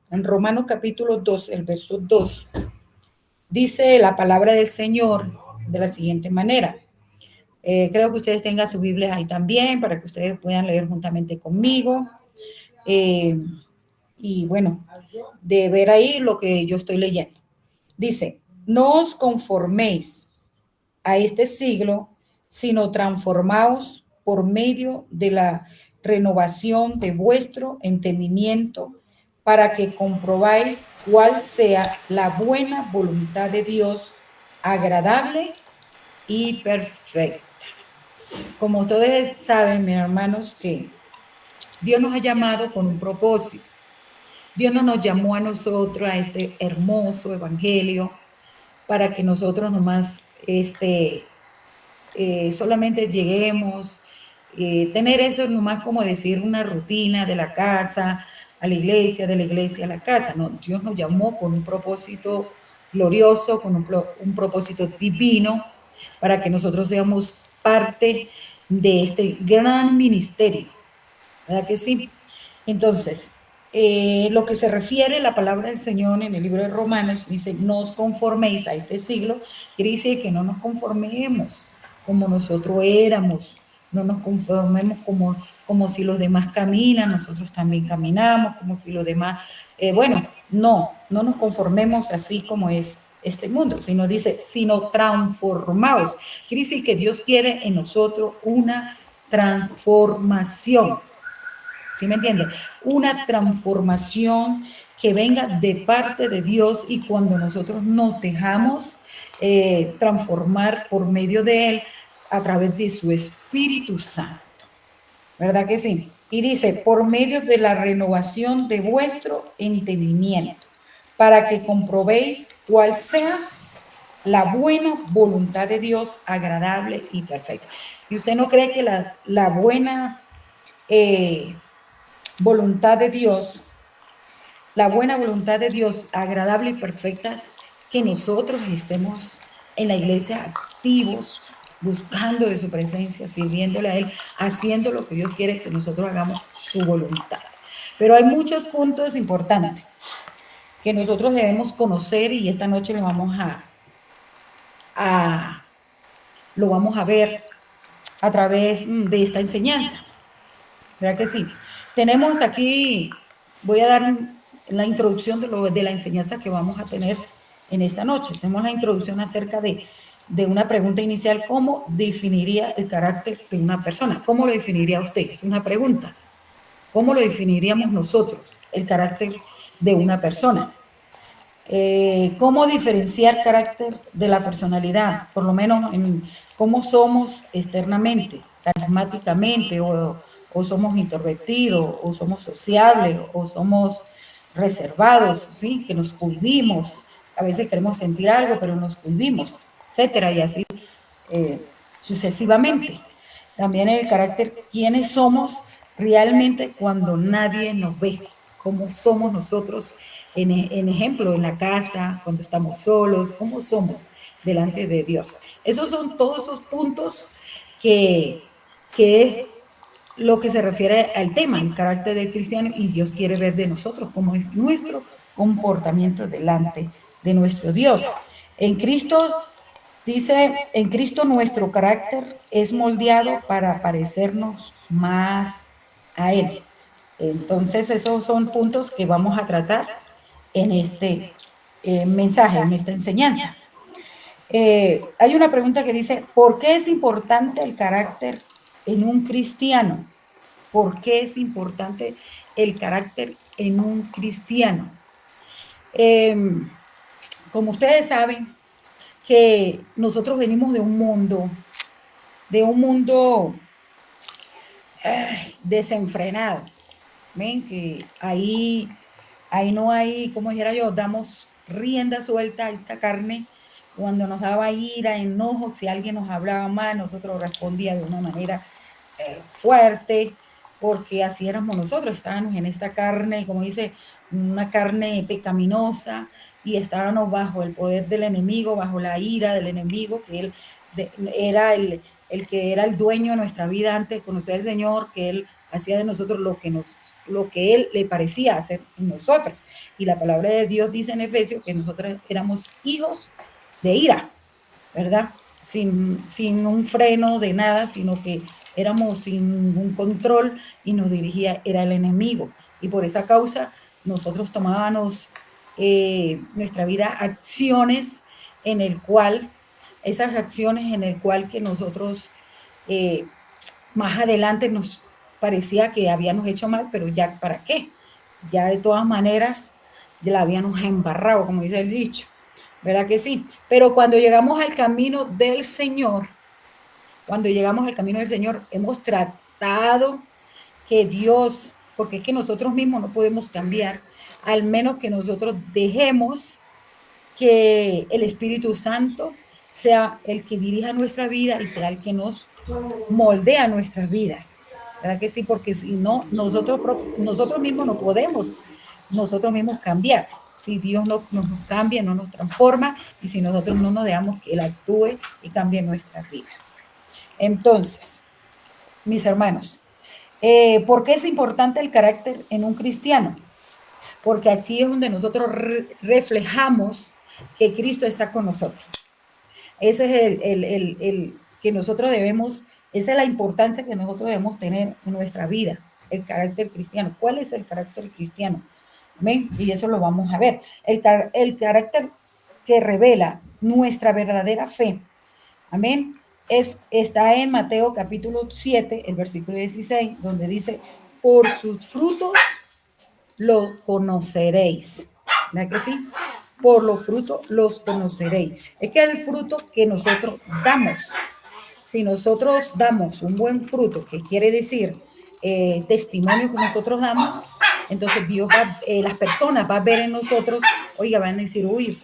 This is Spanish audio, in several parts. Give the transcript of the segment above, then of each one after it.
En Romanos capítulo 2, el verso 2, dice la palabra del Señor de la siguiente manera. Creo que ustedes tengan sus Biblias ahí también para que ustedes puedan leer juntamente conmigo. Y bueno, de ver ahí lo que yo estoy leyendo. Dice, no os conforméis a este siglo, sino transformaos por medio de la renovación de vuestro entendimiento para que comprobáis cuál sea la buena voluntad de Dios, agradable y perfecta. Como ustedes saben, mis hermanos, que Dios nos ha llamado con un propósito. Dios no nos llamó a nosotros a este hermoso evangelio para que nosotros nomás solamente lleguemos, tener eso nomás como decir una rutina de la casa a la iglesia, de la iglesia a la casa. No, Dios nos llamó con un propósito glorioso, con un propósito divino, para que nosotros seamos parte de este gran ministerio. ¿Verdad que sí? Entonces, lo que se refiere a la palabra del Señor en el libro de Romanos, dice, no os conforméis a este siglo, quiere decir que no nos conformemos como nosotros éramos, no nos conformemos como si los demás caminan, nosotros también caminamos, como si los demás, no nos conformemos así como es este mundo, sino dice, sino transformaos. Quiere decir que Dios quiere en nosotros una transformación. ¿Sí me entiende? Una transformación que venga de parte de Dios y cuando nosotros nos dejamos transformar por medio de Él a través de su Espíritu Santo. ¿Verdad que sí? Y dice, por medio de la renovación de vuestro entendimiento, para que comprobéis cuál sea la buena voluntad de Dios, agradable y perfecta. ¿Y usted no cree que la buena voluntad de Dios, la buena voluntad de Dios, agradable y perfecta, es que nosotros estemos en la iglesia activos, buscando de su presencia, sirviéndole a Él, haciendo lo que Dios quiere que nosotros hagamos, su voluntad? Pero hay muchos puntos importantes que nosotros debemos conocer y esta noche a lo vamos a ver a través de esta enseñanza. ¿Verdad que sí? Tenemos aquí, voy a dar la introducción de la enseñanza que vamos a tener en esta noche. Tenemos la introducción acerca de una pregunta inicial, ¿cómo definiría el carácter de una persona? ¿Cómo lo definiría usted? Es una pregunta. ¿Cómo lo definiríamos nosotros, el carácter de una persona? ¿Cómo diferenciar carácter de la personalidad? Por lo menos en cómo somos externamente, carismáticamente, o somos introvertidos, o somos sociables, o somos reservados, en fin, que nos cohibimos. A veces queremos sentir algo, pero nos cohibimos, etcétera, y así sucesivamente. También el carácter, quiénes somos realmente cuando nadie nos ve, cómo somos nosotros en ejemplo, en la casa, cuando estamos solos, cómo somos delante de Dios. Esos son todos esos puntos que es lo que se refiere al tema, el carácter del cristiano, y Dios quiere ver de nosotros cómo es nuestro comportamiento delante de nuestro Dios. En Cristo, dice, en Cristo nuestro carácter es moldeado para parecernos más a Él. Entonces, esos son puntos que vamos a tratar en este mensaje, en esta enseñanza. Hay una pregunta que dice, ¿por qué es importante el carácter en un cristiano? ¿Por qué es importante el carácter en un cristiano? Como ustedes saben, que nosotros venimos de un mundo desenfrenado. ¿Ven? Que ahí no hay, como dijera yo, damos rienda suelta a esta carne. Cuando nos daba ira, enojo, si alguien nos hablaba mal, nosotros respondía de una manera fuerte, porque así éramos nosotros, estábamos en esta carne, como dice, una carne pecaminosa, y estábamos bajo el poder del enemigo, bajo la ira del enemigo, que él era el que era el dueño de nuestra vida antes de conocer al Señor, que él hacía de nosotros lo que Él le parecía hacer en nosotros. Y la palabra de Dios dice en Efesios que nosotros éramos hijos de ira, ¿verdad? Sin un freno de nada, sino que éramos sin ningún control y nos dirigía, era el enemigo. Y por esa causa nosotros tomábamos nuestra vida acciones en el cual, esas acciones en el cual que nosotros eh, más adelante nos parecía que habíamos hecho mal, pero ya para qué. Ya de todas maneras ya la habíamos embarrado, como dice el dicho. ¿Verdad que sí? Pero cuando llegamos al camino del Señor, cuando llegamos al camino del Señor, hemos tratado que Dios, porque es que nosotros mismos no podemos cambiar, al menos que nosotros dejemos que el Espíritu Santo sea el que dirija nuestra vida y sea el que nos moldea nuestras vidas. ¿Verdad que sí? Porque si no, nosotros mismos no podemos nosotros mismos cambiar. Si Dios no nos cambia, no nos transforma y si nosotros no nos dejamos que Él actúe y cambie nuestras vidas. Entonces, mis hermanos, ¿por qué es importante el carácter en un cristiano? Porque aquí es donde nosotros reflejamos que Cristo está con nosotros. Ese es el que nosotros debemos, esa es la importancia que nosotros debemos tener en nuestra vida, el carácter cristiano. ¿Cuál es el carácter cristiano? ¿Ven? Y eso lo vamos a ver. El carácter que revela nuestra verdadera fe, amén, está en Mateo capítulo 7, el versículo 16, donde dice, por sus frutos los conoceréis. ¿Verdad que sí? Por los frutos los conoceréis. Es que el fruto que nosotros damos, si nosotros damos un buen fruto, que quiere decir testimonio que nosotros damos, entonces Dios va, las personas van a ver en nosotros, oiga, van a decir, uy,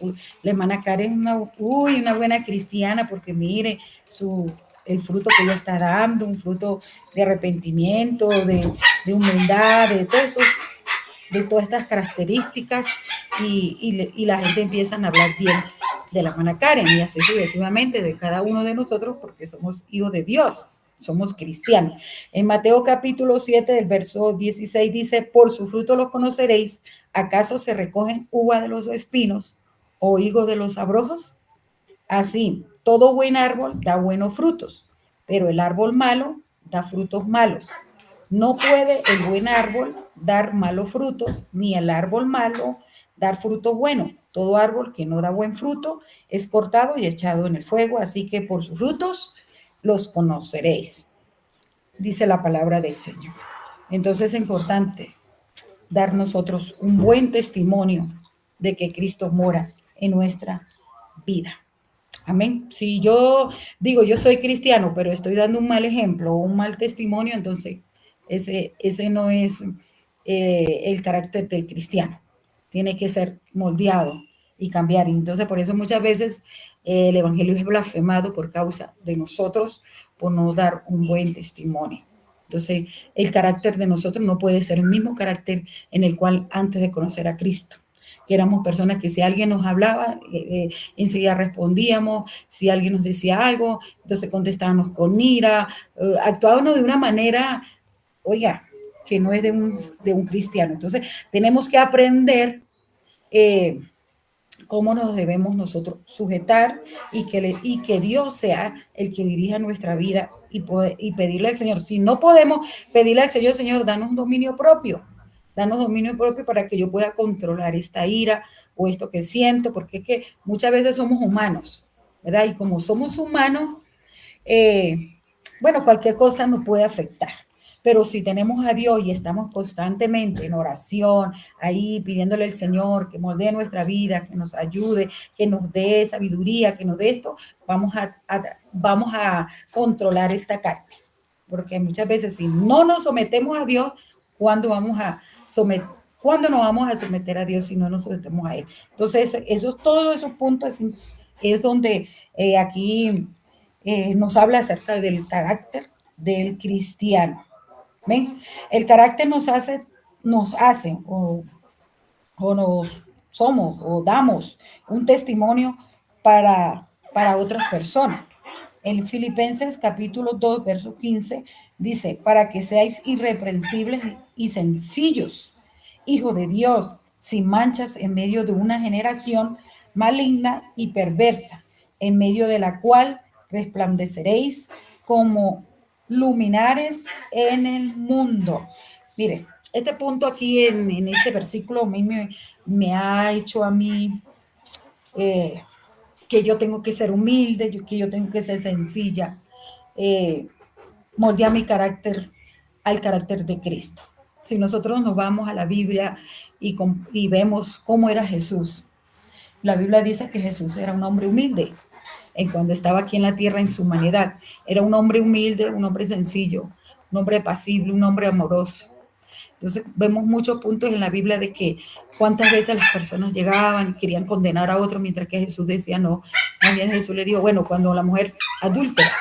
la hermana Karen es una buena cristiana, porque mire el fruto que ella está dando, un fruto de arrepentimiento, de humildad, de todas estas características y la gente empieza a hablar bien de la hermana Karen y así sucesivamente de cada uno de nosotros porque somos hijos de Dios, somos cristianos. En Mateo capítulo 7 del verso 16 dice, por su fruto los conoceréis, ¿acaso se recogen uvas de los espinos o higos de los abrojos? Así, todo buen árbol da buenos frutos, pero el árbol malo da frutos malos. No puede el buen árbol dar malos frutos, ni el árbol malo dar fruto bueno. Todo árbol que no da buen fruto es cortado y echado en el fuego, así que por sus frutos los conoceréis, dice la palabra del Señor. Entonces es importante dar nosotros un buen testimonio de que Cristo mora en nuestra vida. Amén. Si yo digo, yo soy cristiano, pero estoy dando un mal ejemplo o un mal testimonio, entonces ese no es el carácter del cristiano. Tiene que ser moldeado y cambiar. Y entonces, por eso muchas veces el evangelio es blasfemado por causa de nosotros, por no dar un buen testimonio. Entonces, el carácter de nosotros no puede ser el mismo carácter en el cual antes de conocer a Cristo, que éramos personas que si alguien nos hablaba, enseguida respondíamos, si alguien nos decía algo, entonces contestábamos con ira, actuábamos de una manera, oiga, que no es de un cristiano. Entonces, tenemos que aprender eh, cómo nos debemos nosotros sujetar y que Dios sea el que dirija nuestra vida y pedirle al Señor. Si no podemos pedirle al Señor, Señor, danos dominio propio para que yo pueda controlar esta ira o esto que siento, porque es que muchas veces somos humanos, ¿verdad? Y como somos humanos, eh, bueno, cualquier cosa nos puede afectar. Pero si tenemos a Dios y estamos constantemente en oración, ahí pidiéndole al Señor que moldee nuestra vida, que nos ayude, que nos dé sabiduría, que nos dé esto, vamos a controlar esta carne. Porque muchas veces si no nos sometemos a Dios, ¿cuándo vamos a someter? ¿Cuándo nos vamos a someter a Dios si no nos sometemos a Él? Entonces, todos esos puntos es donde aquí nos habla acerca del carácter del cristiano. ¿Ven? El carácter nos hace o nos somos o damos un testimonio para otras personas. En Filipenses capítulo 2, verso 15, Dice, para que seáis irreprensibles y sencillos, hijo de Dios, sin manchas en medio de una generación maligna y perversa, en medio de la cual resplandeceréis como luminares en el mundo. Mire, este punto aquí en este versículo a mí me ha hecho a mí que yo tengo que ser humilde, que yo tengo que ser sencilla, moldea mi carácter al carácter de Cristo. Si nosotros nos vamos a la Biblia y vemos cómo era Jesús, la Biblia dice que Jesús era un hombre humilde en cuando estaba aquí en la tierra en su humanidad. Era un hombre humilde, un hombre sencillo, un hombre pasible, un hombre amoroso. Entonces vemos muchos puntos en la Biblia de que cuántas veces las personas llegaban y querían condenar a otro, mientras que Jesús decía no. También Jesús le dijo, bueno, cuando la mujer adúltera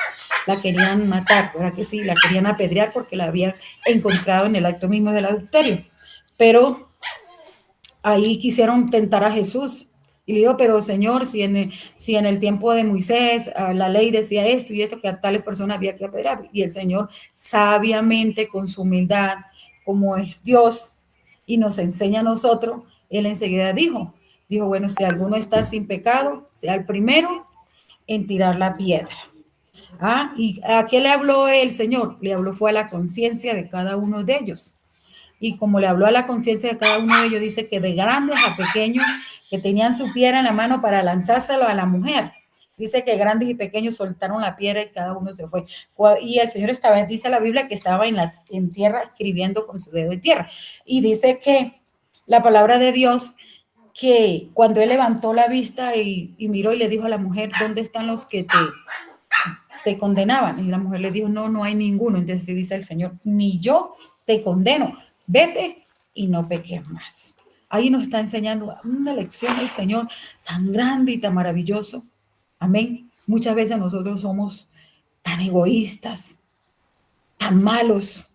la querían matar, ¿verdad que sí? La querían apedrear porque la habían encontrado en el acto mismo del adulterio. Pero ahí quisieron tentar a Jesús. Y le dijo, pero Señor, si en el tiempo de Moisés la ley decía esto y esto, que a tales personas había que apedrear. Y el Señor sabiamente, con su humildad, como es Dios y nos enseña a nosotros, Él enseguida dijo, bueno, si alguno está sin pecado, sea el primero en tirar la piedra. ¿Ah? ¿Y a qué le habló el Señor? Le habló fue a la conciencia de cada uno de ellos. Y como le habló a la conciencia de cada uno de ellos, dice que de grandes a pequeños que tenían su piedra en la mano para lanzárselo a la mujer. Dice que grandes y pequeños soltaron la piedra y cada uno se fue. Y el Señor estaba, dice la Biblia, que estaba en tierra escribiendo con su dedo en tierra. Y dice que la palabra de Dios, que cuando él levantó la vista y miró y le dijo a la mujer, ¿dónde están los que te condenaban? Y la mujer le dijo, no, no hay ninguno. Entonces dice el Señor, ni yo te condeno, vete y no peques más. Ahí nos está enseñando una lección del Señor tan grande y tan maravilloso. Amén. Muchas veces nosotros somos tan egoístas, tan malos,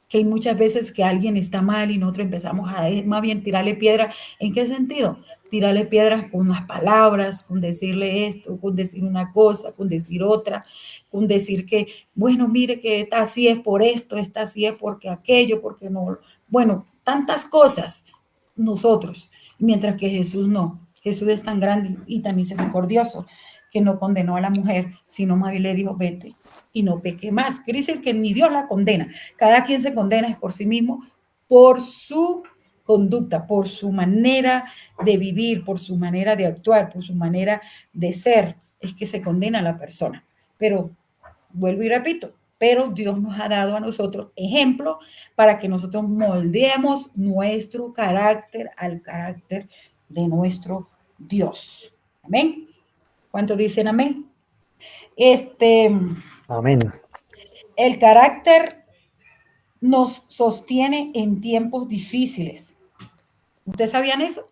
que hay muchas veces que alguien está mal y nosotros empezamos a más bien tirarle piedra. ¿En qué sentido? Tirarle piedras con unas palabras, con decirle esto, con decir una cosa, con decir otra, con decir que, bueno, mire que está así es por esto, está así es porque aquello, porque no. Bueno, tantas cosas nosotros, mientras que Jesús no. Jesús es tan grande y tan misericordioso que no condenó a la mujer, sino más bien le dijo, vete y no peque más. Quiere decir que ni Dios la condena. Cada quien se condena es por sí mismo, por su conducta, por su manera de vivir, por su manera de actuar, por su manera de ser. Es que se condena a la persona. Pero, vuelvo y repito, pero Dios nos ha dado a nosotros ejemplo para que nosotros moldeemos nuestro carácter al carácter de nuestro Dios. Amén. ¿Cuántos dicen amén? Amén. El carácter nos sostiene en tiempos difíciles. ¿Ustedes sabían eso?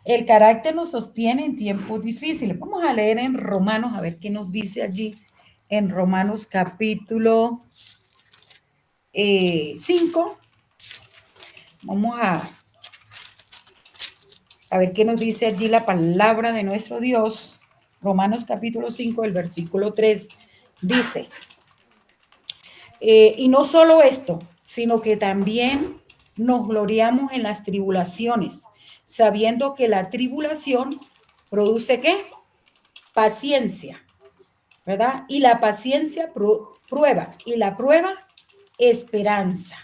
El carácter nos sostiene en tiempos difíciles. Vamos a leer en Romanos, a ver qué nos dice allí en Romanos capítulo 5. Vamos a ver qué nos dice allí la palabra de nuestro Dios. Romanos capítulo 5, el versículo 3 dice, y no solo esto, sino que también nos gloriamos en las tribulaciones, sabiendo que la tribulación produce ¿qué? Paciencia, ¿verdad? Y la paciencia prueba, y la prueba esperanza.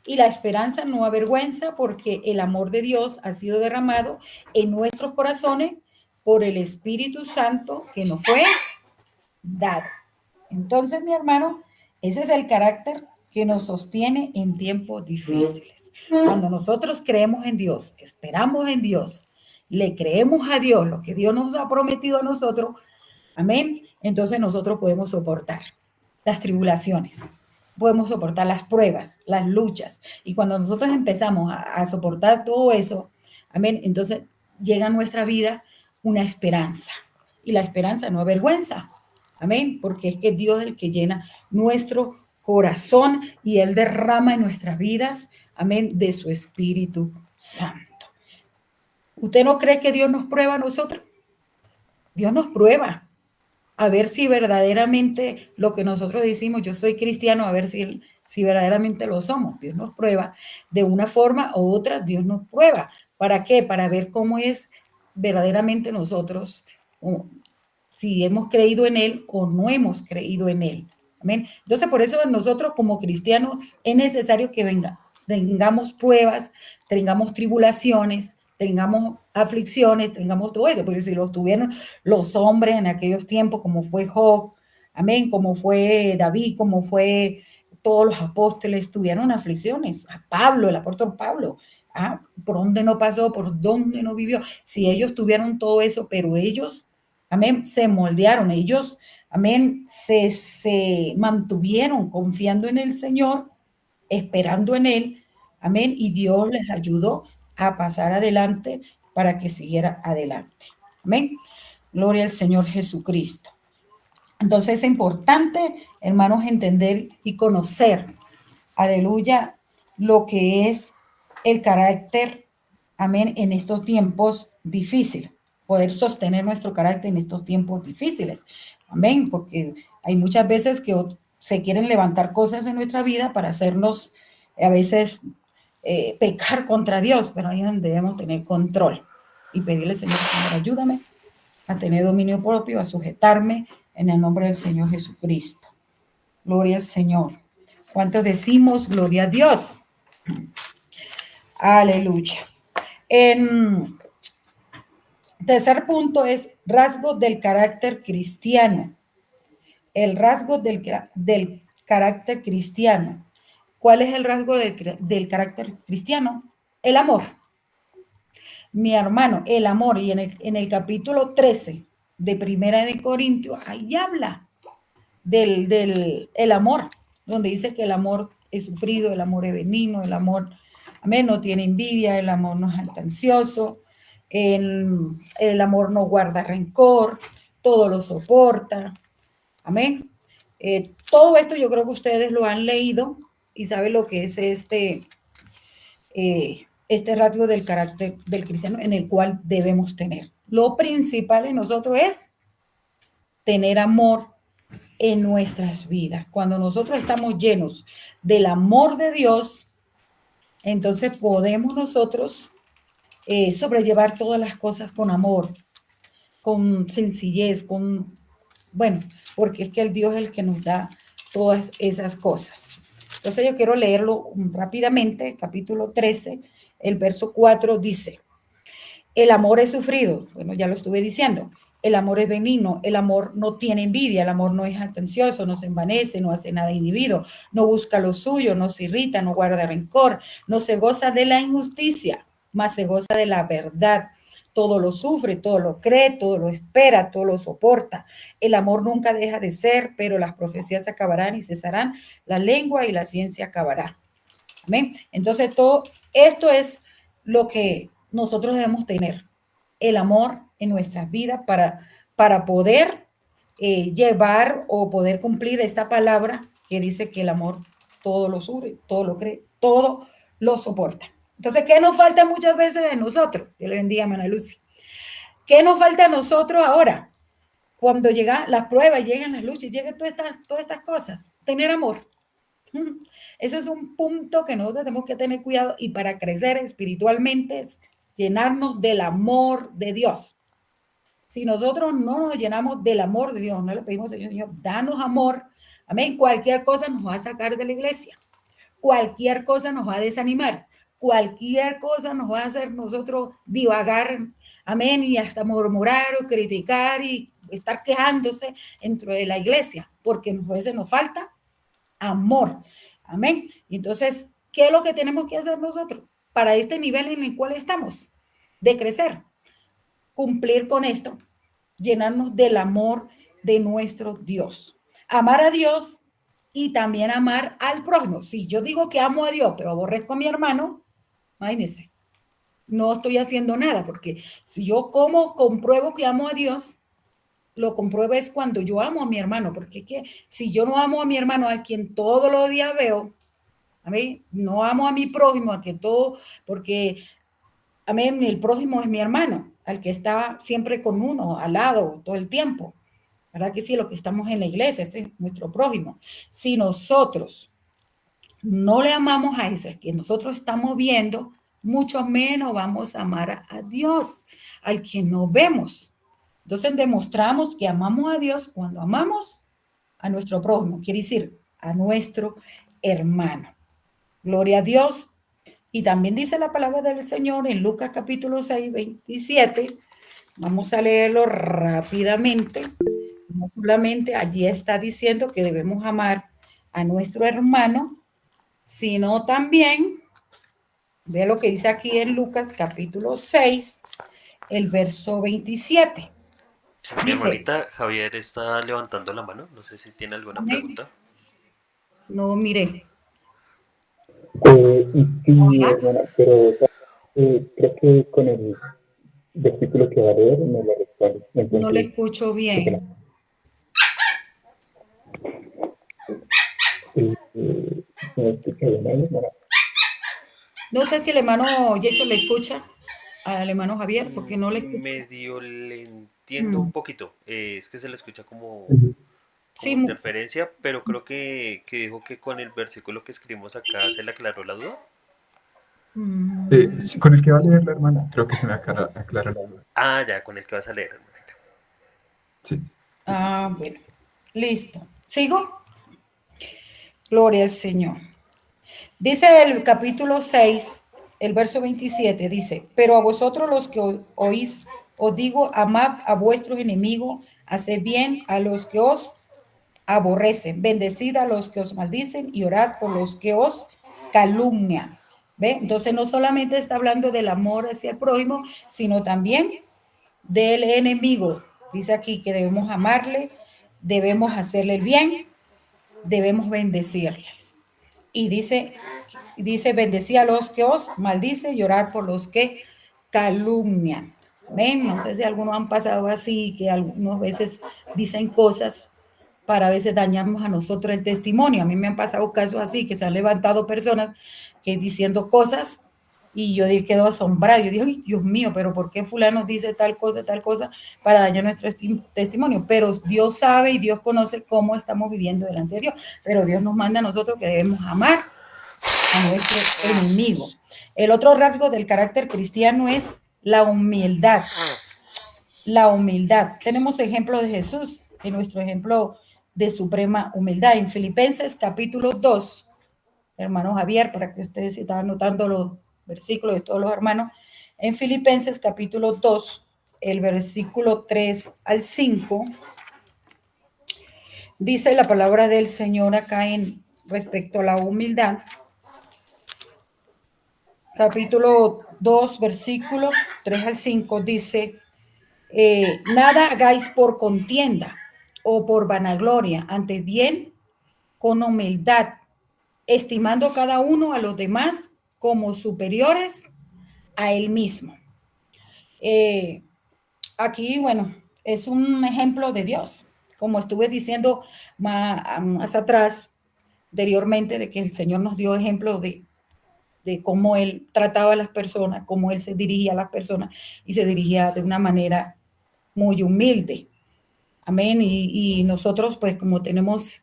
Y la esperanza no avergüenza porque el amor de Dios ha sido derramado en nuestros corazones por el Espíritu Santo que nos fue dado. Entonces, mi hermano, ese es el carácter que nos sostiene en tiempos difíciles. Cuando nosotros creemos en Dios, esperamos en Dios, le creemos a Dios lo que Dios nos ha prometido a nosotros, amén, entonces nosotros podemos soportar las tribulaciones, podemos soportar las pruebas, las luchas. Y cuando nosotros empezamos a soportar todo eso, amén, entonces llega a nuestra vida una esperanza. Y la esperanza no avergüenza. Amén, porque es que Dios es el que llena nuestro corazón y Él derrama en nuestras vidas, amén, de su Espíritu Santo. ¿Usted no cree que Dios nos prueba a nosotros? Dios nos prueba. a ver si verdaderamente lo que nosotros decimos, yo soy cristiano, a ver si verdaderamente lo somos. Dios nos prueba de una forma u otra, Dios nos prueba. ¿Para qué? Para ver cómo es verdaderamente nosotros, si hemos creído en Él o no hemos creído en Él. Amén. Entonces, por eso nosotros como cristianos es necesario que tengamos pruebas, tengamos tribulaciones, tengamos aflicciones, tengamos todo eso, porque si los tuvieron los hombres en aquellos tiempos, como fue Job, amén, como fue David, como fue todos los apóstoles, tuvieron aflicciones. A Pablo, el apóstol Pablo, por dónde no pasó, por dónde no vivió. Si ellos tuvieron todo eso, pero ellos, amén, se moldearon, ellos, amén, se mantuvieron confiando en el Señor, esperando en Él, amén, y Dios les ayudó a pasar adelante para que siguiera adelante. Amén. Gloria al Señor Jesucristo. Entonces es importante, hermanos, entender y conocer, aleluya, lo que es el carácter, amén, en estos tiempos difíciles. Poder sostener nuestro carácter en estos tiempos difíciles. Amén, porque hay muchas veces que se quieren levantar cosas en nuestra vida para hacernos a veces pecar contra Dios, pero ahí es donde debemos tener control y pedirle, Señor, ayúdame a tener dominio propio, a sujetarme en el nombre del Señor Jesucristo. Gloria al Señor. ¿Cuántos decimos gloria a Dios? Aleluya. En tercer punto es rasgos del carácter cristiano. El rasgo del carácter cristiano. ¿Cuál es el rasgo del carácter cristiano? El amor. Mi hermano, el amor. Y en el capítulo 13 de Primera de Corintios, ahí habla del el amor, donde dice que el amor es sufrido, el amor es benigno, el amor, amén, no tiene envidia, el amor no es ansioso, el amor no guarda rencor, todo lo soporta, amén. Todo esto yo creo que ustedes lo han leído y saben lo que es este rasgo del carácter del cristiano en el cual debemos tener. Lo principal en nosotros es tener amor en nuestras vidas. Cuando nosotros estamos llenos del amor de Dios, entonces podemos nosotros sobrellevar todas las cosas con amor, con sencillez, bueno, porque es que el Dios es el que nos da todas esas cosas. Entonces yo quiero leerlo rápidamente, capítulo 13, el verso 4 dice, el amor es sufrido, bueno, ya lo estuve diciendo. El amor es benigno, el amor no tiene envidia, el amor no es atencioso, no se envanece, no hace nada inhibido, no busca lo suyo, no se irrita, no guarda rencor, no se goza de la injusticia, mas se goza de la verdad. Todo lo sufre, todo lo cree, todo lo espera, todo lo soporta. El amor nunca deja de ser, pero las profecías acabarán y cesarán, la lengua y la ciencia acabará. Amén. Entonces, todo esto es lo que nosotros debemos tener, el amor en nuestras vidas para poder llevar o poder cumplir esta palabra que dice que el amor todo lo sufre, todo lo cree, todo lo soporta. Entonces, ¿qué nos falta muchas veces de nosotros? Dios le bendiga, Ana Lucy. ¿Qué nos falta a nosotros ahora? Cuando llegan las pruebas, llegan las luchas, llegan todas estas cosas. Tener amor. Eso es un punto que nosotros tenemos que tener cuidado y para crecer espiritualmente es llenarnos del amor de Dios. Si nosotros no nos llenamos del amor de Dios, no le pedimos al Señor, danos amor, amén, cualquier cosa nos va a sacar de la iglesia, cualquier cosa nos va a desanimar, cualquier cosa nos va a hacer nosotros divagar, amén, y hasta murmurar o criticar y estar quejándose dentro de la iglesia, porque a veces nos falta amor. Amén. Y entonces, ¿qué es lo que tenemos que hacer nosotros para este nivel en el cual estamos? De crecer, cumplir con esto, llenarnos del amor de nuestro Dios. Amar a Dios y también amar al prójimo. Si yo digo que amo a Dios, pero aborrezco a mi hermano, imagínense, no estoy haciendo nada, porque si yo como compruebo que amo a Dios, lo compruebo es cuando yo amo a mi hermano, porque es que si yo no amo a mi hermano, a quien todos los días veo, a mí no amo a mi prójimo, a que todo, porque a mí el prójimo es mi hermano, al que está siempre con uno, al lado, todo el tiempo. ¿verdad que sí? Lo que estamos en la iglesia, ese es nuestro prójimo. Si nosotros no le amamos a ese que nosotros estamos viendo, mucho menos vamos a amar a Dios, al que no vemos. Entonces demostramos que amamos a Dios cuando amamos a nuestro prójimo, quiere decir a nuestro hermano. Gloria a Dios. Y también dice la palabra del Señor en Lucas capítulo 6, 27. Vamos a leerlo rápidamente. No solamente allí está diciendo que debemos amar a nuestro hermano, sino también, ve lo que dice aquí en Lucas capítulo 6, el verso 27. Mi Dice, hermanita Javier está levantando la mano. No sé si tiene alguna amén. pregunta. No, mire. Y sí, Ajá. hermana, pero o sea, creo que con el versículo que va a leer me lo responde. No le Entonces, escucho qué pena. bien. ¿Me escucha bien ahí, hermana? No sé si el hermano Jason le escucha al hermano Javier, porque no le escucho. Medio le entiendo un Mm, poquito. Es que se le escucha Ujú. como sí, interferencia, pero creo que dijo que con el versículo que escribimos acá se le aclaró la duda. Sí, con el que va a leer la hermana, creo que se me aclara la duda. Ah, ya, con el que vas a leer, hermanita. Sí. bueno, listo. ¿Sigo? Gloria al Señor. Dice el capítulo 6, el verso 27, dice, pero a vosotros los que oís, os digo, amad a vuestros enemigos, haced bien a los que os aborrecen, bendecid a los que os maldicen y orad por los que os calumnian. ¿Ve? Entonces no solamente está hablando del amor hacia el prójimo, sino también del enemigo. Dice aquí que debemos amarle, debemos hacerle el bien, debemos bendecirles. Y dice bendecir a los que os maldice y orar por los que calumnian. Amén. No sé si algunos han pasado así, que algunas veces dicen cosas para a veces dañarnos a nosotros el testimonio. A mí me han pasado casos así, que se han levantado personas que diciendo cosas y yo quedo asombrada. Yo digo, Dios mío, pero ¿por qué fulano dice tal cosa para dañar nuestro testimonio? Pero Dios sabe y Dios conoce cómo estamos viviendo delante de Dios. Pero Dios nos manda a nosotros que debemos amar a nuestro enemigo. El otro rasgo del carácter cristiano es la humildad. La humildad. Tenemos ejemplo de Jesús en nuestro ejemplo de suprema humildad. En Filipenses capítulo 2, hermano Javier, para que ustedes estén anotando los versículos de todos los hermanos, en Filipenses capítulo 2, el versículo 3 al 5, dice la palabra del Señor acá en respecto a la humildad. Capítulo 2, versículo 3 al 5 dice, nada hagáis por contienda o por vanagloria, antes bien con humildad, estimando cada uno a los demás como superiores a él mismo. Eh, Aquí, bueno, es un ejemplo de Dios, como estuve diciendo más atrás, anteriormente, de que el Señor nos dio ejemplo de cómo Él trataba a las personas, cómo Él se dirigía a las personas y se dirigía de una manera muy humilde. Amén. Y nosotros, pues, como tenemos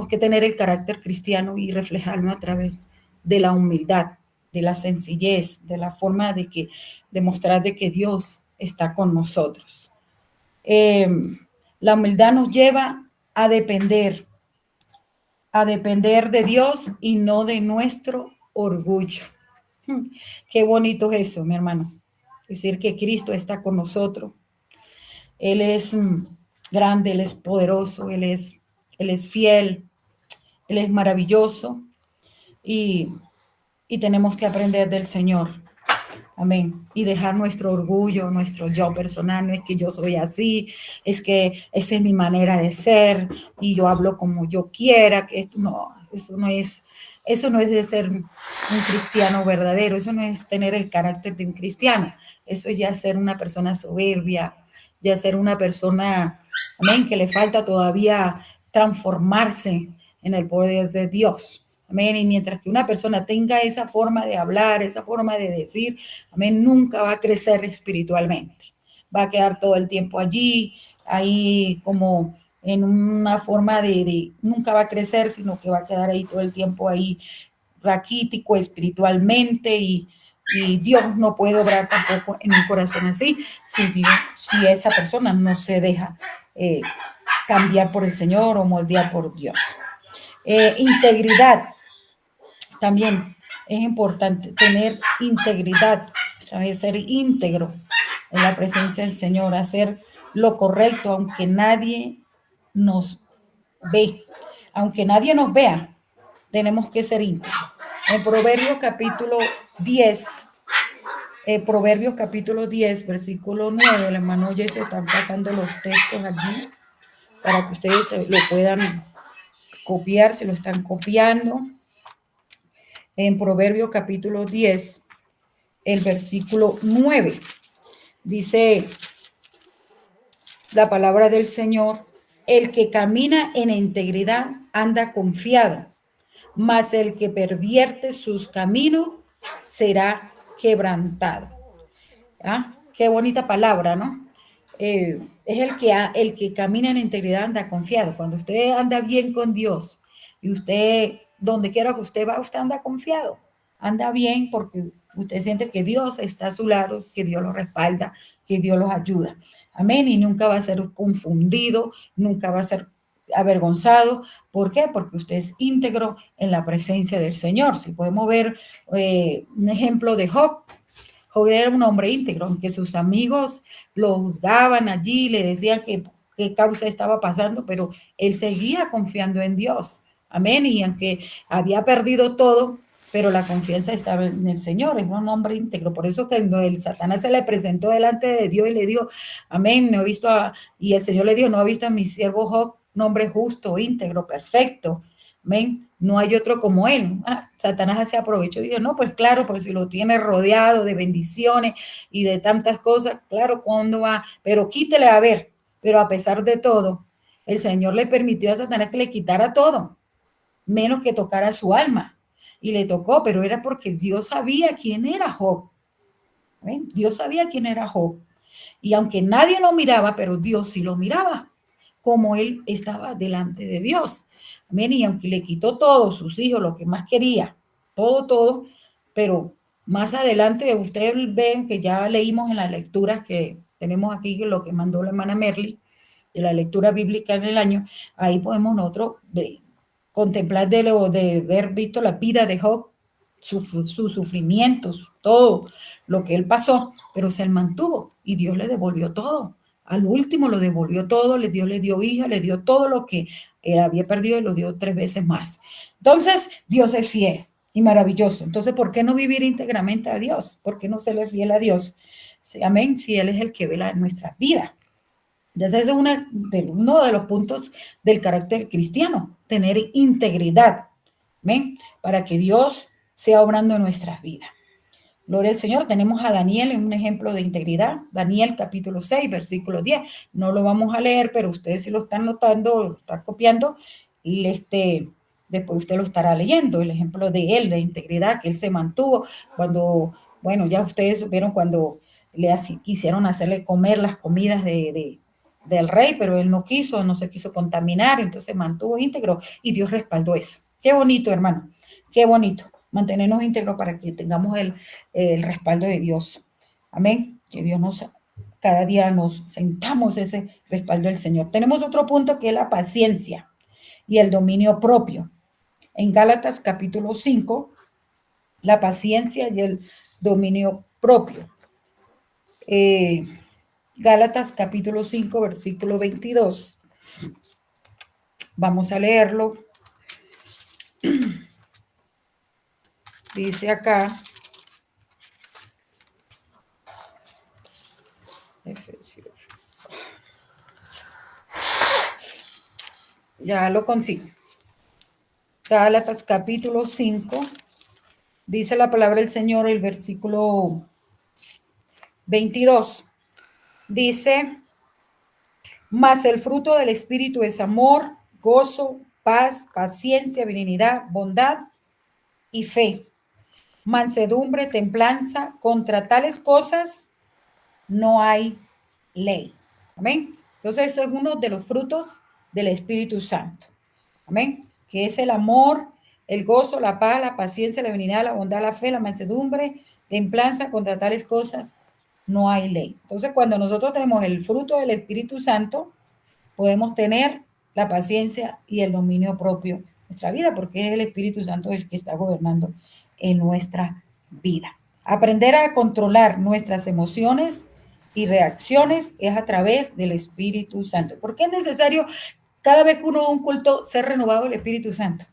que tener el carácter cristiano y reflejarlo a través de la humildad, de la sencillez, de la forma de que demostrar de que Dios está con nosotros. Eh, la humildad nos lleva a depender de Dios y no de nuestro orgullo. Qué bonito es eso, mi hermano. Decir que Cristo está con nosotros. Él es grande, Él es poderoso, Él es fiel, Él es maravilloso y, y tenemos que aprender del Señor. Amén. Y dejar nuestro orgullo, nuestro yo personal, no es que yo soy así, es que esa es mi manera de ser y yo hablo como yo quiera, que esto no, eso no es de ser un cristiano verdadero, eso no es tener el carácter de un cristiano, eso es ya ser una persona soberbia, ya ser una persona, amén, que le falta todavía transformarse en el poder de Dios. Amén. Y mientras que una persona tenga esa forma de hablar, esa forma de decir, amén, nunca va a crecer espiritualmente. Va a quedar todo el tiempo allí, ahí como en una forma de nunca va a crecer, sino que va a quedar ahí todo el tiempo ahí raquítico espiritualmente y Dios no puede obrar tampoco en un corazón así si esa persona no se deja cambiar por el Señor o moldear por Dios. Integridad también es importante, tener integridad, ¿sabes? Ser íntegro en la presencia del Señor, hacer lo correcto, aunque nadie nos ve, aunque nadie nos vea, tenemos que ser íntegros. En Proverbios capítulo 10, Proverbios capítulo 10, versículo 9, el hermano ya se están pasando los textos allí para que ustedes lo puedan copiar, se lo están copiando. En Proverbios capítulo 10, el versículo 9, dice la palabra del Señor: el que camina en integridad anda confiado, mas el que pervierte sus caminos será quebrantado. ¿Ah? Qué bonita palabra, ¿no? Es el que camina en integridad anda confiado. Cuando usted anda bien con Dios y usted, donde quiera que usted va, usted anda confiado. Anda bien porque usted siente que Dios está a su lado, que Dios lo respalda, que Dios los ayuda. Amén. Y nunca va a ser confundido, nunca va a ser avergonzado. ¿Por qué? Porque usted es íntegro en la presencia del Señor. Si podemos ver un ejemplo de Job. Job era un hombre íntegro, aunque sus amigos lo juzgaban allí, le decían que qué causa estaba pasando, pero él seguía confiando en Dios. Amén. Y aunque había perdido todo, pero la confianza estaba en el Señor, es un hombre íntegro. Por eso que cuando el Satanás se le presentó delante de Dios y le dijo, amén, no he visto y el Señor le dijo, no he visto a mi siervo Job, un hombre justo, íntegro, perfecto. Amén. No hay otro como él. Satanás se aprovechó y dijo, no, pues claro, pues si lo tiene rodeado de bendiciones y de tantas cosas, claro, ¿cuándo va? Pero quítele a ver. Pero a pesar de todo, el Señor le permitió a Satanás que le quitara todo, menos que tocara su alma. Y le tocó, pero era porque Dios sabía quién era Job. ¿Ven? Dios sabía quién era Job. Y aunque nadie lo miraba, pero Dios sí lo miraba, como él estaba delante de Dios. Amén. Y aunque le quitó todo, sus hijos, lo que más quería, todo, pero más adelante ustedes ven que ya leímos en las lecturas que tenemos aquí, lo que mandó la hermana Merly, de la lectura bíblica en el año, ahí podemos nosotros contemplar de haber visto la vida de Job, sus sufrimientos, todo lo que él pasó, pero se mantuvo y Dios le devolvió todo. Al último lo devolvió todo, Dios le dio hija, le dio todo lo que él había perdido y lo dio 3 veces más. Entonces, Dios es fiel y maravilloso. Entonces, ¿por qué no vivir íntegramente a Dios? ¿Por qué no serle fiel a Dios? Sí, amén, si Él es el que vela nuestras vidas. Entonces, ese es uno de los puntos del carácter cristiano, tener integridad, ¿ven? Para que Dios sea obrando en nuestras vidas. Gloria al Señor. Tenemos a Daniel en un ejemplo de integridad. Daniel capítulo 6, versículo 10. No lo vamos a leer, pero ustedes si lo están notando, lo están copiando, y después usted lo estará leyendo. El ejemplo de él, de integridad, que él se mantuvo cuando, bueno, ya ustedes supieron cuando quisieron hacerle comer las comidas del rey, pero él no quiso, no se quiso contaminar, entonces mantuvo íntegro y Dios respaldó eso. Qué bonito, hermano, qué bonito mantenernos íntegros para que tengamos el respaldo de Dios. Amén. Que Dios cada día nos sentamos ese respaldo del Señor. Tenemos otro punto que es la paciencia y el dominio propio. En Gálatas capítulo 5, la paciencia y el dominio propio. Gálatas capítulo 5, versículo 22. Vamos a leerlo. Dice acá, ya lo consigo. Gálatas capítulo 5, dice la palabra del Señor, el versículo 22. Dice, mas el fruto del Espíritu es amor, gozo, paz, paciencia, benignidad, bondad y fe, mansedumbre, templanza. Contra tales cosas no hay ley. Amén. Entonces, eso es uno de los frutos del Espíritu Santo. Amén. Que es el amor, el gozo, la paz, la paciencia, la benignidad, la bondad, la fe, la mansedumbre, templanza. Contra tales cosas no hay ley. Entonces, cuando nosotros tenemos el fruto del Espíritu Santo, podemos tener la paciencia y el dominio propio en nuestra vida, porque es el Espíritu Santo el que está gobernando en nuestra vida. Aprender a controlar nuestras emociones y reacciones es a través del Espíritu Santo. ¿Por qué es necesario cada vez que uno va a un culto ser renovado el Espíritu Santo?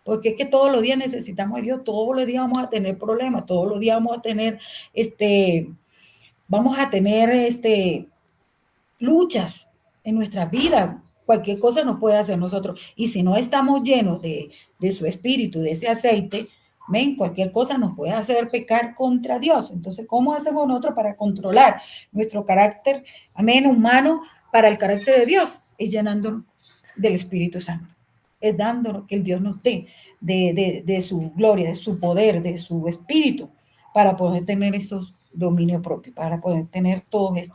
Porque es que todos los días necesitamos a Dios, todos los días vamos a tener problemas, todos los días vamos a tener luchas en nuestra vida. Cualquier cosa nos puede hacer nosotros. Y si no estamos llenos de su espíritu, de ese aceite, ¿ven? Cualquier cosa nos puede hacer pecar contra Dios. Entonces, ¿cómo hacemos nosotros para controlar nuestro carácter, amén, humano, para el carácter de Dios? Es llenándonos del Espíritu Santo. Es dándonos que el Dios nos dé de su gloria, de su poder, de su espíritu, para poder tener esos dominios propios, para poder tener todas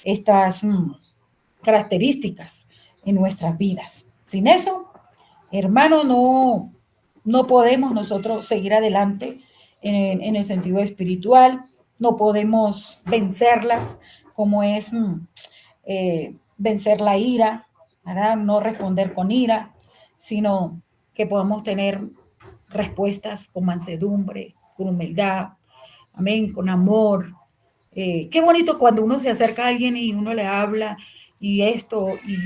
estas características en nuestras vidas. Sin eso, hermano, no podemos nosotros seguir adelante en el sentido espiritual, no podemos vencerlas, como es vencer la ira, ¿verdad? No responder con ira, sino que podamos tener respuestas con mansedumbre, con humildad, amén, con amor. Qué bonito cuando uno se acerca a alguien y uno le habla y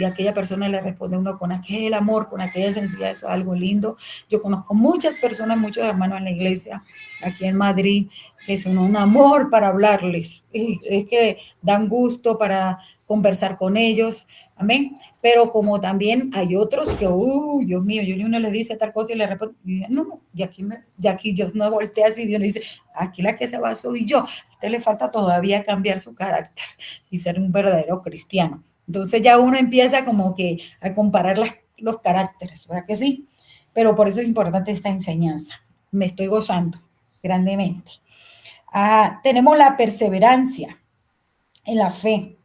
aquella persona le responde a uno con aquel amor, con aquella sencillez, eso es algo lindo. Yo conozco muchas personas, muchos hermanos en la iglesia aquí en Madrid, que son un amor para hablarles, es que dan gusto para conversar con ellos, amén. Pero como también hay otros que, Dios mío, yo uno le dice tal cosa y le responde, no, y aquí Dios no voltea así, Dios le dice, aquí la que se va soy yo. A usted le falta todavía cambiar su carácter y ser un verdadero cristiano. Entonces ya uno empieza como que a comparar los caracteres, ¿verdad que sí? Pero por eso es importante esta enseñanza. Me estoy gozando grandemente. Tenemos la perseverancia en la fe.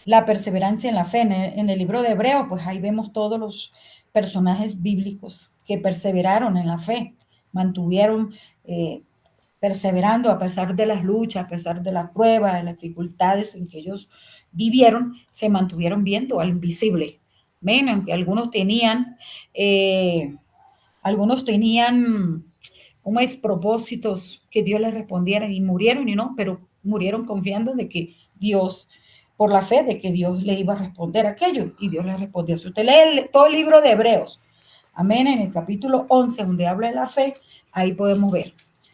La perseverancia en la fe. En el libro de Hebreos, pues ahí vemos todos los personajes bíblicos que perseveraron en la fe, mantuvieron perseverando a pesar de las luchas, a pesar de las pruebas, de las dificultades en que ellos vivieron, se mantuvieron viendo al invisible. Ven, aunque algunos tenían, ¿cómo es? Propósitos que Dios les respondiera y murieron y no, pero murieron confiando de que Dios, por la fe de que Dios le iba a responder aquello y Dios le respondió. Si usted lee todo el libro de Hebreos, amén, en el capítulo 11, donde habla de la fe, ahí podemos ver.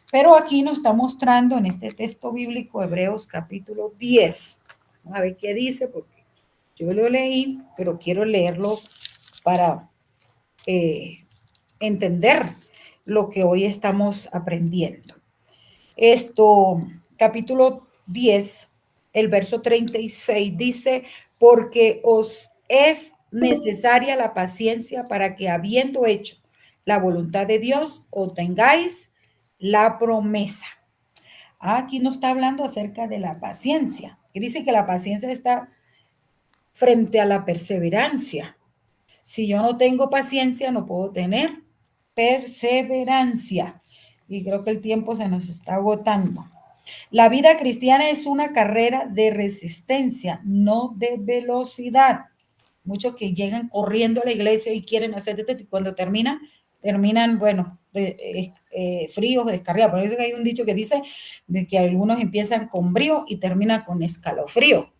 Pero aquí nos está mostrando en este texto bíblico, Hebreos capítulo 10. Vamos a ver qué dice, porque yo lo leí, pero quiero leerlo para entender lo que hoy estamos aprendiendo. Capítulo 10, el verso 36 dice, porque os es necesaria la paciencia para que habiendo hecho la voluntad de Dios, obtengáis la promesa. Aquí nos está hablando acerca de la paciencia. Y dice que la paciencia está frente a la perseverancia. Si yo no tengo paciencia, no puedo tener perseverancia. Y creo que el tiempo se nos está agotando. La vida cristiana es una carrera de resistencia, no de velocidad. Muchos que llegan corriendo a la iglesia y quieren hacer y cuando terminan, bueno, fríos, descarriados. Por eso hay un dicho que dice de que algunos empiezan con brío y terminan con escalofrío,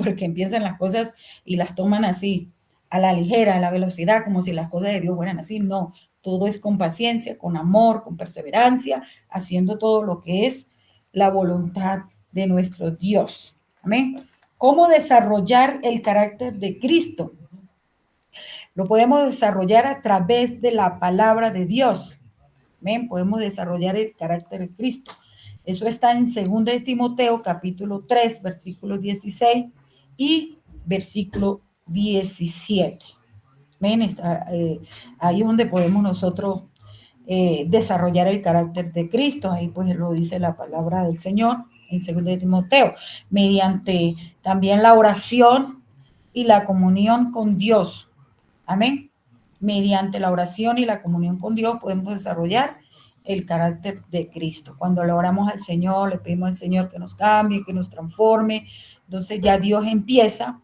porque empiezan las cosas y las toman así, a la ligera, a la velocidad, como si las cosas de Dios fueran así. No, todo es con paciencia, con amor, con perseverancia, haciendo todo lo que es la voluntad de nuestro Dios. Amén. ¿Cómo desarrollar el carácter de Cristo? Lo podemos desarrollar a través de la palabra de Dios. Amén. Podemos desarrollar el carácter de Cristo. Eso está en 2 de Timoteo, capítulo 3, versículo 16 y versículo 17. Ven, ahí es donde podemos nosotros desarrollar el carácter de Cristo. Ahí pues lo dice la palabra del Señor en 2 de Timoteo, mediante también la oración, y la comunión con Dios. Amén. Mediante la oración y la comunión con Dios podemos desarrollar el carácter de Cristo. Cuando le oramos al Señor, le pedimos al Señor que nos cambie, que nos transforme, entonces ya Dios empieza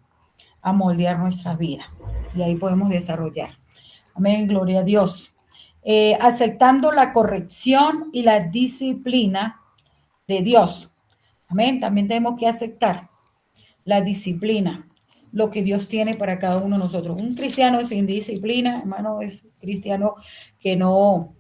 a moldear nuestras vidas y ahí podemos desarrollar. Amén, gloria a Dios. Aceptando la corrección y la disciplina de Dios. Amén, también tenemos que aceptar la disciplina, lo que Dios tiene para cada uno de nosotros. Un cristiano sin disciplina, hermano, es cristiano que no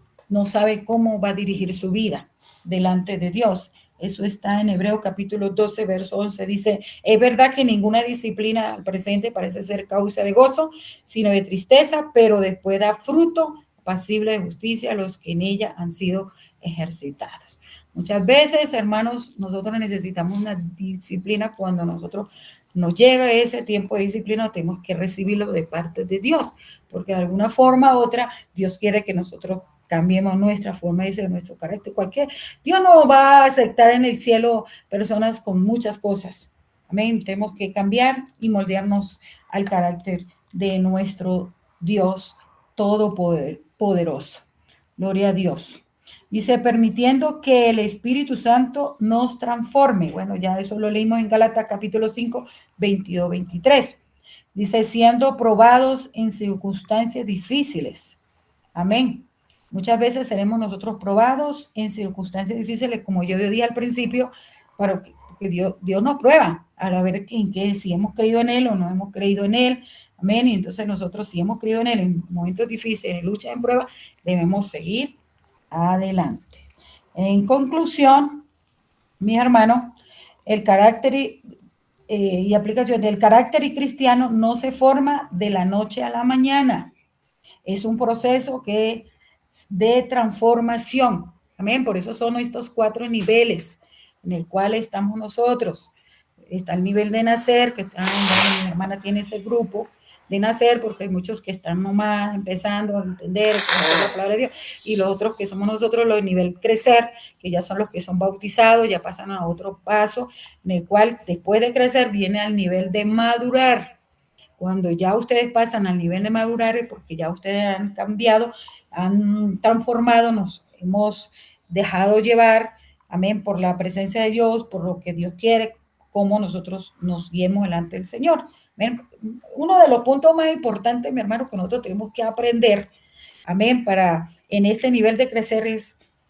sabe cómo va a dirigir su vida delante de Dios. Eso está en Hebreos capítulo 12, verso 11. Dice, es verdad que ninguna disciplina al presente parece ser causa de gozo, sino de tristeza, pero después da fruto pasible de justicia a los que en ella han sido ejercitados. Muchas veces, hermanos, nosotros necesitamos una disciplina. Cuando nosotros nos llega ese tiempo de disciplina, tenemos que recibirlo de parte de Dios, porque de alguna forma u otra, Dios quiere que nosotros cambiemos nuestra forma de ser, nuestro carácter. Dios no va a aceptar en el cielo personas con muchas cosas. Amén. Tenemos que cambiar y moldearnos al carácter de nuestro Dios todopoderoso. Gloria a Dios. Dice, permitiendo que el Espíritu Santo nos transforme. Bueno, ya eso lo leímos en Gálatas capítulo 5, 22, 23. Dice, siendo probados en circunstancias difíciles. Amén. Muchas veces seremos nosotros probados en circunstancias difíciles, como yo dije al principio, para que Dios nos prueba a ver en qué, si hemos creído en Él o no hemos creído en Él. Amén. Y entonces nosotros, si hemos creído en Él en momentos difíciles, en lucha, en prueba, debemos seguir adelante. En conclusión, mis hermanos, el carácter y aplicación del carácter y cristiano no se forma de la noche a la mañana. Es un proceso de transformación. Amén. Por eso son estos 4 niveles en el cual estamos nosotros. Está el nivel de nacer, que está, mi hermana tiene ese grupo de nacer, porque hay muchos que están nomás empezando a entender, conocer la palabra de Dios, y los otros que somos nosotros, los de nivel crecer, que ya son los que son bautizados, ya pasan a otro paso, en el cual después de crecer viene al nivel de madurar. Cuando ya ustedes pasan al nivel de madurar, porque ya ustedes han cambiado, han transformado, nos hemos dejado llevar, amén, por la presencia de Dios, por lo que Dios quiere, cómo nosotros nos guiemos delante del Señor. Amén. Uno de los puntos más importantes, mi hermano, que nosotros tenemos que aprender, amén, para en este nivel de crecer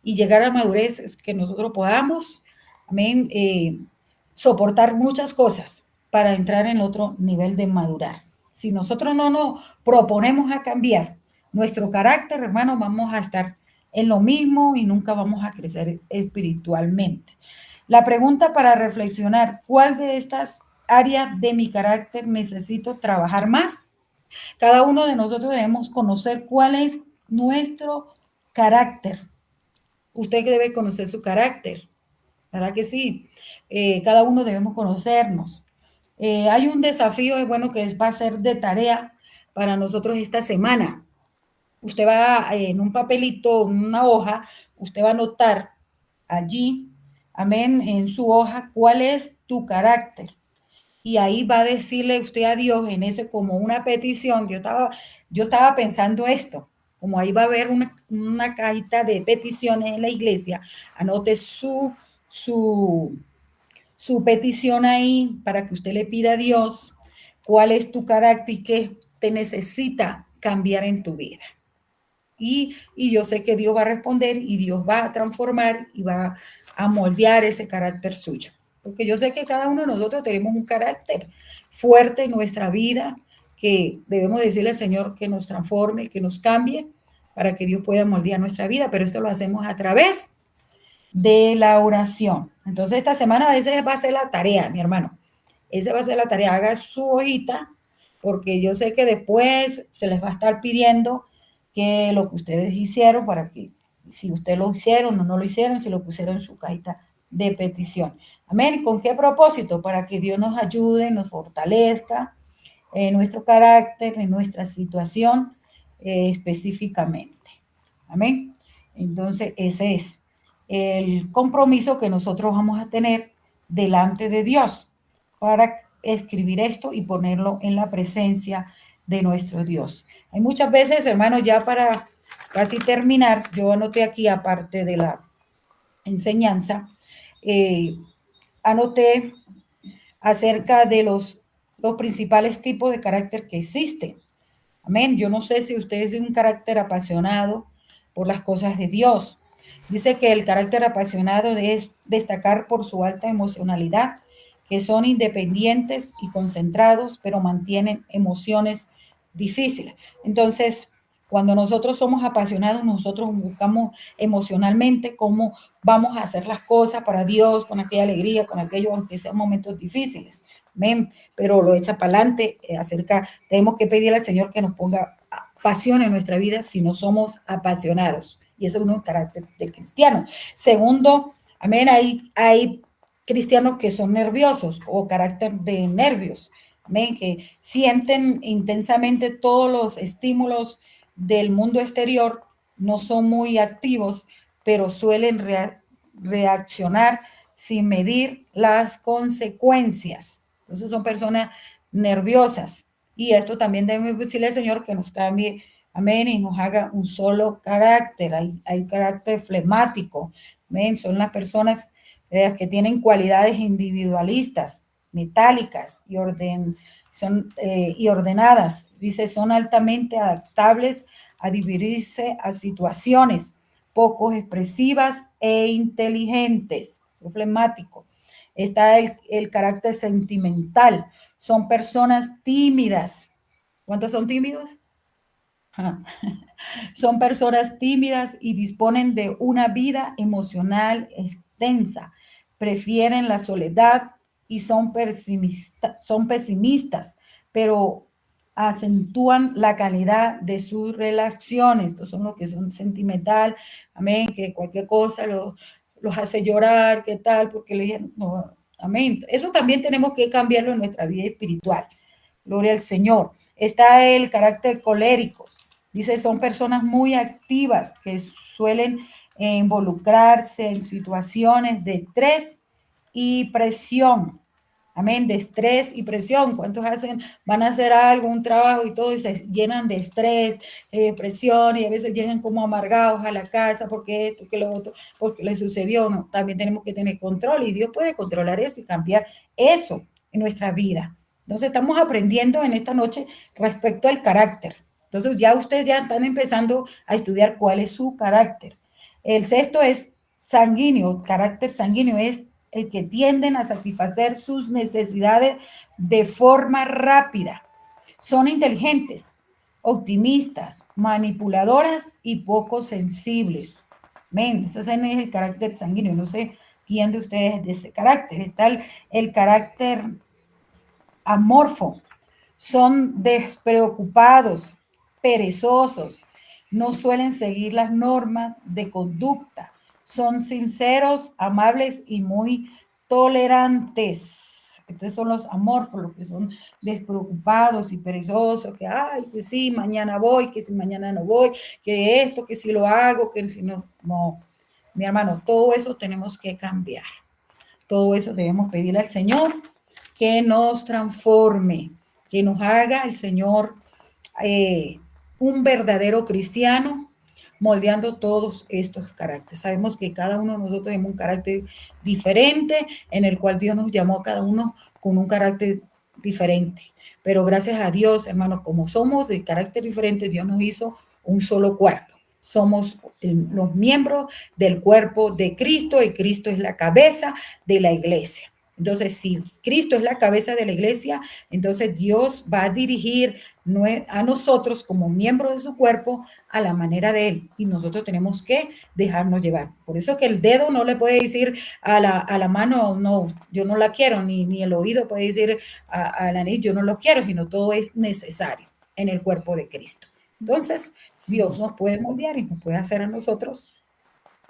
y llegar a madurez, es que nosotros podamos, amén, soportar muchas cosas para entrar en otro nivel de madurar. Si nosotros no nos proponemos a cambiar nuestro carácter, hermano, vamos a estar en lo mismo y nunca vamos a crecer espiritualmente. La pregunta para reflexionar, ¿cuál de estas áreas de mi carácter necesito trabajar más? Cada uno de nosotros debemos conocer cuál es nuestro carácter. Usted debe conocer su carácter, ¿verdad que sí? Cada uno debemos conocernos. Hay un desafío, es bueno, que va a ser de tarea para nosotros esta semana. Usted va en un papelito, en una hoja, usted va a anotar allí, amén, en su hoja, cuál es tu carácter. Y ahí va a decirle usted a Dios en ese como una petición. Yo estaba pensando esto, como ahí va a haber una cajita de peticiones en la iglesia. Anote su petición ahí para que usted le pida a Dios cuál es tu carácter y qué te necesita cambiar en tu vida. Y yo sé que Dios va a responder y Dios va a transformar y va a moldear ese carácter suyo. Porque yo sé que cada uno de nosotros tenemos un carácter fuerte en nuestra vida que debemos decirle al Señor que nos transforme, que nos cambie para que Dios pueda moldear nuestra vida. Pero esto lo hacemos a través de la oración. Entonces esta semana a veces va a ser la tarea, mi hermano. Esa va a ser la tarea. Haga su hojita porque yo sé que después se les va a estar pidiendo que lo que ustedes hicieron, para que si ustedes lo hicieron o no lo hicieron, si lo pusieron en su cajita de petición. Amén. ¿Con qué propósito? Para que Dios nos ayude, nos fortalezca en nuestro carácter, en nuestra situación específicamente. Amén. Entonces, ese es el compromiso que nosotros vamos a tener delante de Dios para escribir esto y ponerlo en la presencia de nuestro Dios. Hay muchas veces, hermanos, ya para casi terminar, yo anoté aquí, aparte de la enseñanza, anoté acerca de los principales tipos de carácter que existen. Amén. Yo no sé si usted es de un carácter apasionado por las cosas de Dios. Dice que el carácter apasionado es destacar por su alta emocionalidad, que son independientes y concentrados, pero mantienen emociones difíciles. Entonces, cuando nosotros somos apasionados, nosotros buscamos emocionalmente cómo vamos a hacer las cosas para Dios, con aquella alegría, con aquello, aunque sean momentos difíciles. Amén. Pero lo echa para adelante acerca, tenemos que pedirle al Señor que nos ponga pasión en nuestra vida si no somos apasionados. Y eso es un carácter del cristiano. Segundo, amén, hay cristianos que son nerviosos o carácter de nervios, amén, que sienten intensamente todos los estímulos del mundo exterior, no son muy activos, pero suelen reaccionar sin medir las consecuencias. Entonces son personas nerviosas. Y esto también debemos decirle al Señor que nos cambie, amén, y nos haga un solo carácter. Hay carácter flemático, amén. Son las personas que tienen cualidades individualistas, metálicas y ordenadas. Dice, son altamente adaptables a dividirse a situaciones, poco expresivas e inteligentes. Son flemáticos. Está el carácter sentimental. Son personas tímidas. ¿Cuántos son tímidos? Son personas tímidas y disponen de una vida emocional extensa. Prefieren la soledad y son pesimistas, pero acentúan la calidad de sus relaciones. Estos son los que son sentimental, amén, que cualquier cosa los hace llorar, ¿qué tal? Porque le dijeron, no, amén. Eso también tenemos que cambiarlo en nuestra vida espiritual. Gloria al Señor. Está el carácter colérico. Dice, son personas muy activas que suelen involucrarse en situaciones de estrés y presión. Amén, de estrés y presión. ¿Cuántos van a hacer algo, un trabajo y todo, y se llenan de estrés, presión, y a veces llegan como amargados a la casa porque esto, que lo otro, porque les sucedió? No, también tenemos que tener control, y Dios puede controlar eso y cambiar eso en nuestra vida. Entonces estamos aprendiendo en esta noche respecto al carácter. Entonces ya ustedes ya están empezando a estudiar cuál es su carácter. El sexto es sanguíneo. Carácter sanguíneo es el que tienden a satisfacer sus necesidades de forma rápida. Son inteligentes, optimistas, manipuladoras y poco sensibles. Men, ese es el carácter sanguíneo. No sé quién de ustedes es de ese carácter. Está el carácter amorfo. Son despreocupados, perezosos, no suelen seguir las normas de conducta, son sinceros, amables y muy tolerantes. Estos son los amorfos, los que son despreocupados y perezosos, que, ay, que sí, mañana voy, que si mañana no voy, que esto, que si lo hago, que si no, no. Mi hermano, todo eso tenemos que cambiar. Todo eso debemos pedirle al Señor que nos transforme, que nos haga el Señor un verdadero cristiano, moldeando todos estos caracteres. Sabemos que cada uno de nosotros tenemos un carácter diferente, en el cual Dios nos llamó a cada uno con un carácter diferente. Pero gracias a Dios, hermanos, como somos de carácter diferente, Dios nos hizo un solo cuerpo. Somos los miembros del cuerpo de Cristo, y Cristo es la cabeza de la iglesia. Entonces, si Cristo es la cabeza de la iglesia, entonces Dios va a dirigir a nosotros como miembros de su cuerpo a la manera de Él, y nosotros tenemos que dejarnos llevar. Por eso que el dedo no le puede decir a la mano, no, yo no la quiero, ni el oído puede decir a la nariz, yo no lo quiero, sino todo es necesario en el cuerpo de Cristo. Entonces, Dios nos puede moldear y nos puede hacer a nosotros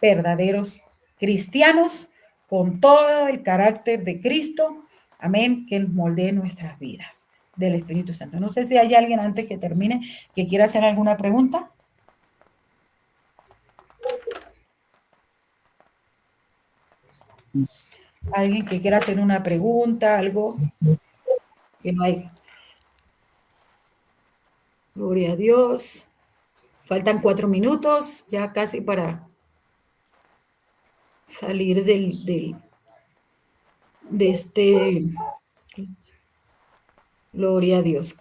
verdaderos cristianos con todo el carácter de Cristo, amén, que moldee nuestras vidas del Espíritu Santo. No sé si hay alguien antes que termine que quiera hacer alguna pregunta. ¿Alguien que quiera hacer una pregunta, algo? que no hay. Gloria a Dios. Faltan 4 minutos, ya casi para salir de este. Gloria a Dios.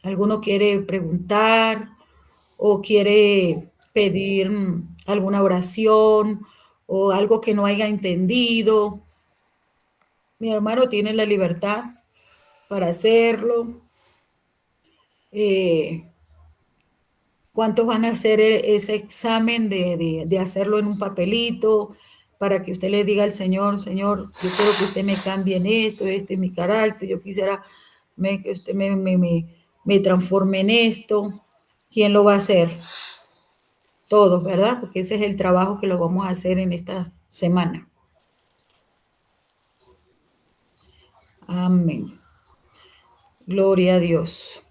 ¿Alguno quiere preguntar o quiere pedir alguna oración o algo que no haya entendido? Mi hermano tiene la libertad para hacerlo. ¿Cuántos van a hacer ese examen de hacerlo en un papelito para que usted le diga al Señor, Señor, yo quiero que usted me cambie en esto, este es mi carácter, yo quisiera que usted me transforme en esto? ¿Quién lo va a hacer? Todos, ¿verdad? Porque ese es el trabajo que lo vamos a hacer en esta semana. Amén. Gloria a Dios.